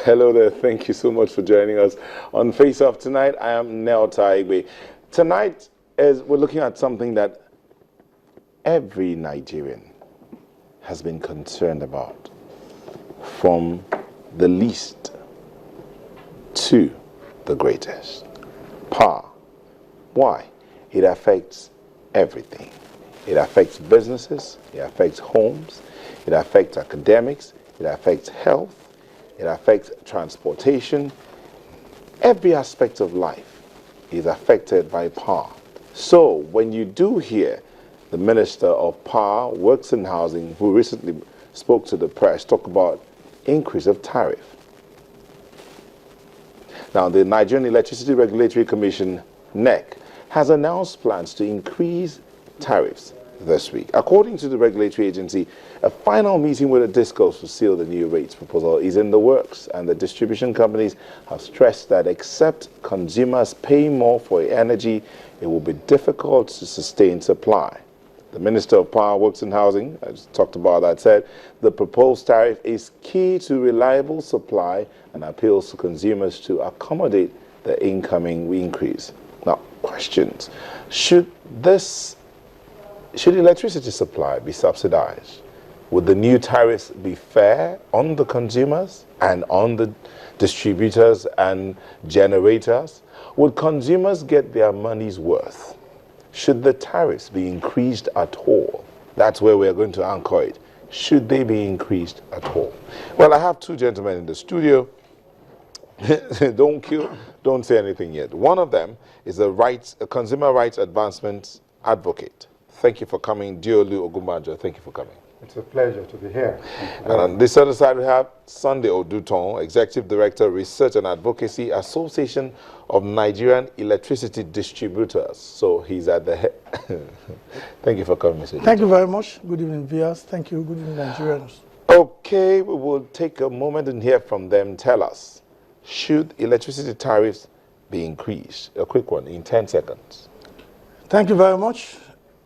Hello there. Thank you so much for joining us on Face Off tonight. I am Nel Taigbe. Tonight, we're looking at something that every Nigerian has been concerned about, from the least to the greatest. Power. Why? It affects everything. It affects businesses, it affects homes, it affects academics, it affects health, it affects transportation. Every aspect of life is affected by power. So when you do hear the Minister of Power, Works and Housing, who recently spoke to the press, talk about increase of tariff. Now, the Nigerian Electricity Regulatory Commission, NEC, has announced plans to increase tariffs this week. According to the regulatory agency, a final meeting with the DISCOs to seal the new rates proposal is in the works, and the distribution companies have stressed that except consumers pay more for energy, it will be difficult to sustain supply. The Minister of Power, Works and Housing, I just talked about that, said the proposed tariff is key to reliable supply and appeals to consumers to accommodate the incoming increase. Now, questions. Should electricity supply be subsidized? Would the new tariffs be fair on the consumers and on the distributors and generators? Would consumers get their money's worth? Should the tariffs be increased at all? That's where we're going to anchor it. Should they be increased at all? Well, I have two gentlemen in the studio. Don't say anything yet. One of them is a consumer rights advancement advocate. Thank you for coming, Diolu Ogumbajo. Thank you for coming. It's a pleasure to be here. And on this other side, we have Sunday Oduton, Executive Director, Research and Advocacy, Association of Nigerian Electricity Distributors. So he's at the head. Thank you for coming, Mr. Thank you very much. Good evening, viewers. Thank you. Good evening, Nigerians. Okay, we will take a moment and hear from them. Tell us, should electricity tariffs be increased? A quick one, in 10 seconds. Thank you very much.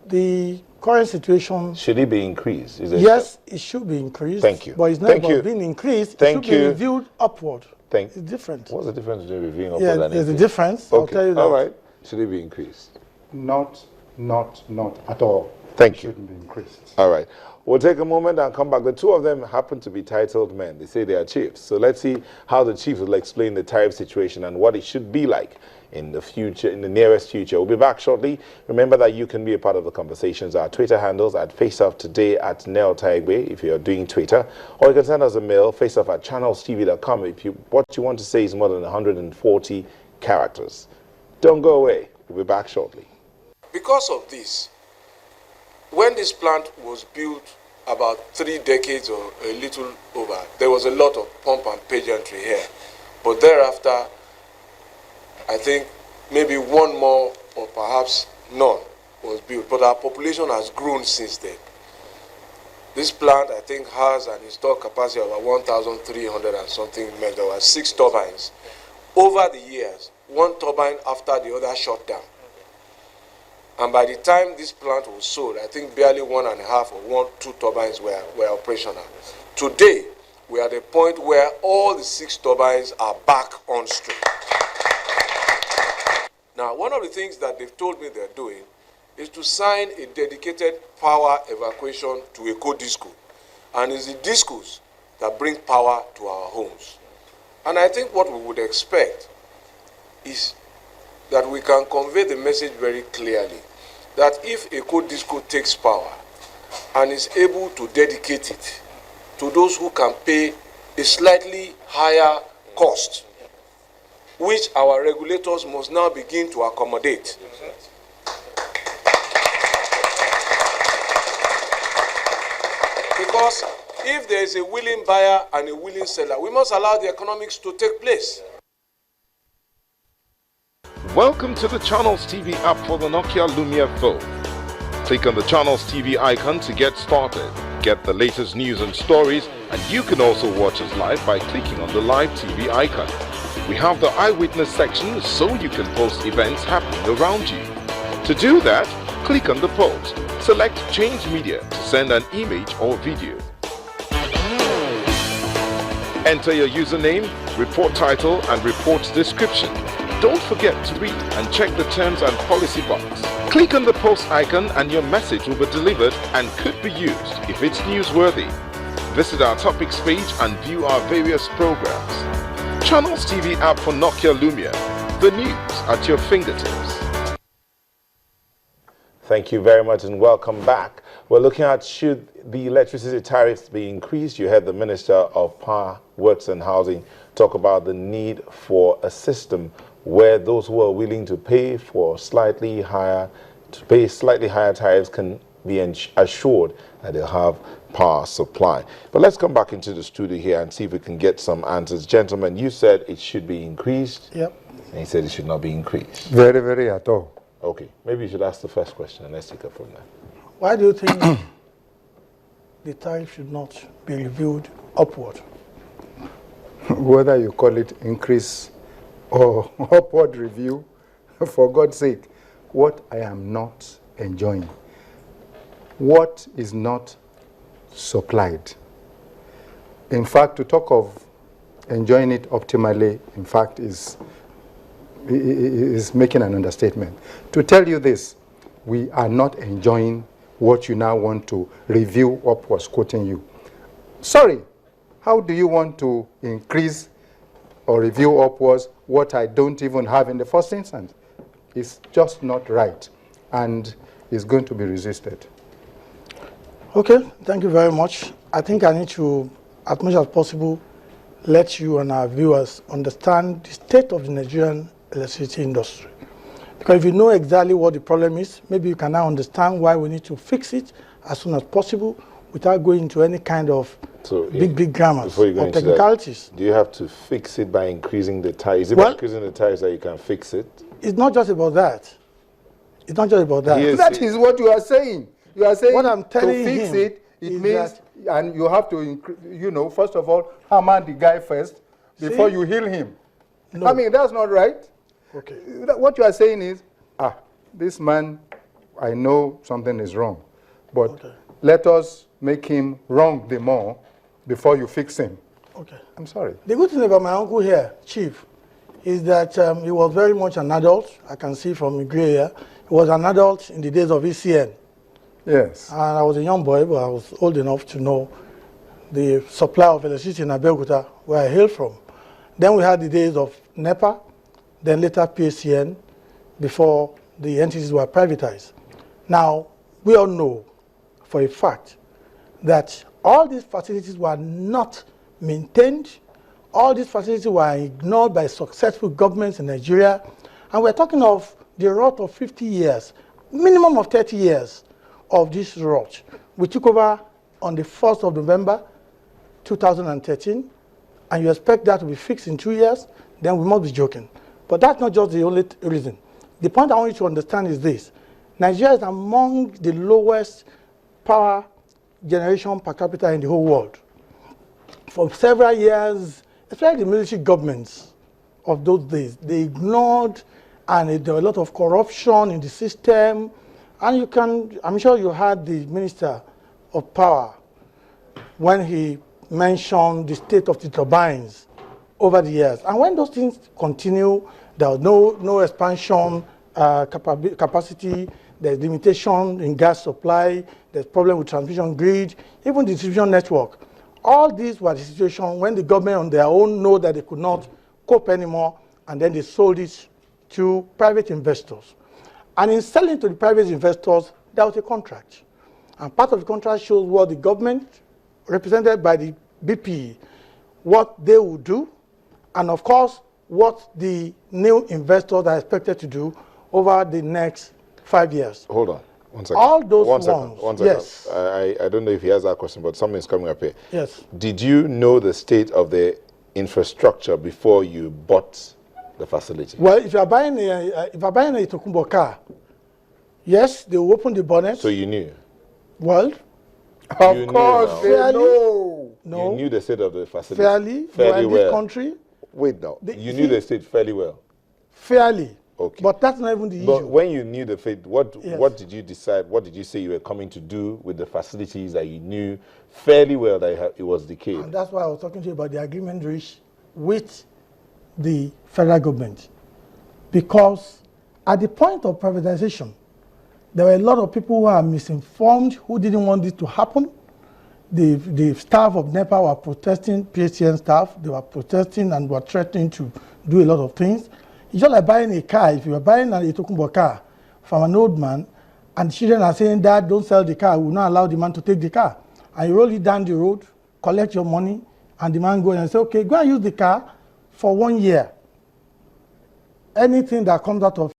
The current situation... Should it be increased? Yes, it should be increased. Thank you. But it's not about being increased. It should be reviewed upward. It's different. What's the difference between reviewing upward and increasing? There's a difference. Okay. I'll tell you that. All right. Should it be increased? Not at all. Thank you. It shouldn't be increased. All right. We'll take a moment and come back. The two of them happen to be titled men. They say they are chiefs. So let's see how the chiefs will explain the tariff situation and what it should be like in the future, in the nearest future. We'll be back shortly. Remember that you can be a part of the conversations. Our Twitter handles at FaceOffToday at Nel Taigbe if you're doing Twitter, or you can send us a mail, faceoff@channelstv.com if what you want to say is more than 140 characters. Don't go away. We'll be back shortly. Because of this, when this plant was built about 3 decades or a little over, there was a lot of pomp and pageantry here. But thereafter, I think maybe one more or perhaps none was built. But our population has grown since then. This plant, I think, has an installed capacity of about 1,300 and something megawatts, 6 turbines. Over the years, one turbine after the other shut down. And by the time this plant was sold, I think barely 1.5 or 2 turbines were operational. Today, we are at the point where all the 6 turbines are back on stream. Now, one of the things that they've told me they're doing is to sign a dedicated power evacuation to a co-disco. And it's the discos that bring power to our homes. And I think what we would expect is that we can convey the message very clearly that if a co-disco takes power and is able to dedicate it to those who can pay a slightly higher cost, which our regulators must now begin to accommodate. Because if there is a willing buyer and a willing seller, we must allow the economics to take place. Welcome to the Channels TV app for the Nokia Lumia phone. Click on the Channels TV icon to get started. Get the latest news and stories, and you can also watch us live by clicking on the live TV icon. We have the eyewitness section so you can post events happening around you. To do that, click on the post. Select Change Media to send an image or video. Enter your username, report title, and report description. Don't forget to read and check the terms and policy box. Click on the post icon and your message will be delivered and could be used if it's newsworthy. Visit our topics page and view our various programs. Channels TV app for Nokia Lumia. The news at your fingertips. Thank you very much and welcome back. We're looking at should the electricity tariffs be increased. You heard the Minister of Power, Works and Housing talk about the need for a system where those who are willing to pay for slightly higher tariffs can be assured that they'll have power supply. But let's come back into the studio here and see if we can get some answers. Gentlemen, you said it should be increased. Yep. And he said it should not be increased. Very, very at all. Okay, maybe you should ask the first question and let's take it from there. Why do you think the tariff should not be reviewed upward? Whether you call it increase or upward review, for God's sake, what I am not enjoying, what is not supplied. In fact, to talk of enjoying it optimally, in fact, is making an understatement. To tell you this, we are not enjoying what you now want to review upwards, quoting you. Sorry, how do you want to increase or review upwards what I don't even have in the first instance? It's just not right, and it's going to be resisted. Okay, thank you very much. I think I need to, as much as possible, let you and our viewers understand the state of the Nigerian electricity industry. Because if you know exactly what the problem is, maybe you can now understand why we need to fix it as soon as possible without going into any kind of big grammars or technicalities. Do you have to fix it by increasing the tariffs? Is it by increasing the tariffs that you can fix it? It's not just about that. It's not just about that. That is what you are saying. You are saying what I'm telling to fix it, it means, and you have to, first of all, hammer the guy first before you heal him. No. I mean, that's not right. Okay. What you are saying is, this man, I know something is wrong, but let us make him wrong the more before you fix him. Okay. I'm sorry. The good thing about my uncle here, Chief, is that he was very much an adult. I can see from the gray hair. He was an adult in the days of ECN. Yes. And I was a young boy, but I was old enough to know the supply of electricity in Abeokuta, where I hail from. Then we had the days of NEPA, then later PACN, before the entities were privatized. Now, we all know for a fact that all these facilities were not maintained. All these facilities were ignored by successful governments in Nigeria. And we're talking of the rot of 50 years, minimum of 30 years of this rot. We took over on the 1st of November, 2013, and you expect that to be fixed in 2 years, then we must be joking. But that's not just the only reason. The point I want you to understand is this. Nigeria is among the lowest power generation per capita in the whole world. For several years, especially the military governments of those days, they ignored, and there was a lot of corruption in the system. And I'm sure you heard the Minister of Power when he mentioned the state of the turbines over the years. And when those things continue, there was no expansion capacity, there's limitation in gas supply, there's problem with transmission grid, even the distribution network. All these were the situation when the government on their own know that they could not cope anymore, and then they sold it to private investors. And in selling to the private investors, there was a contract. And part of the contract shows what the government, represented by the BP, what they would do, and of course, what the new investors are expected to do over the next 5 years. Hold on. 1 second. All those One second. yes. I don't know if he has that question, but something's coming up here. Yes. Did you know the state of the infrastructure before you bought the facility? Well, if you are buying a Tokumbo car, yes, they will open the bonnet. So you knew? Well, of course, they know. No. You knew the state of the facility Fairly well. In this country. Wait now. You knew the state fairly well? Fairly. Okay. But that's not even the But issue. when you knew the fate, what did you decide? What did you say you were coming to do with the facilities that you knew fairly well that it was decayed? And that's why I was talking to you about the agreement reached with the federal government. Because at the point of privatization, there were a lot of people who are misinformed, who didn't want this to happen. The staff of NEPA were protesting, PHCN staff, they were protesting and were threatening to do a lot of things. It's just like buying a car. If you are buying a Tokumbo car from an old man, and the children are saying, Dad, don't sell the car, we will not allow the man to take the car. And you roll it down the road, collect your money, and the man goes and say, okay, go and use the car for 1 year. Anything that comes out of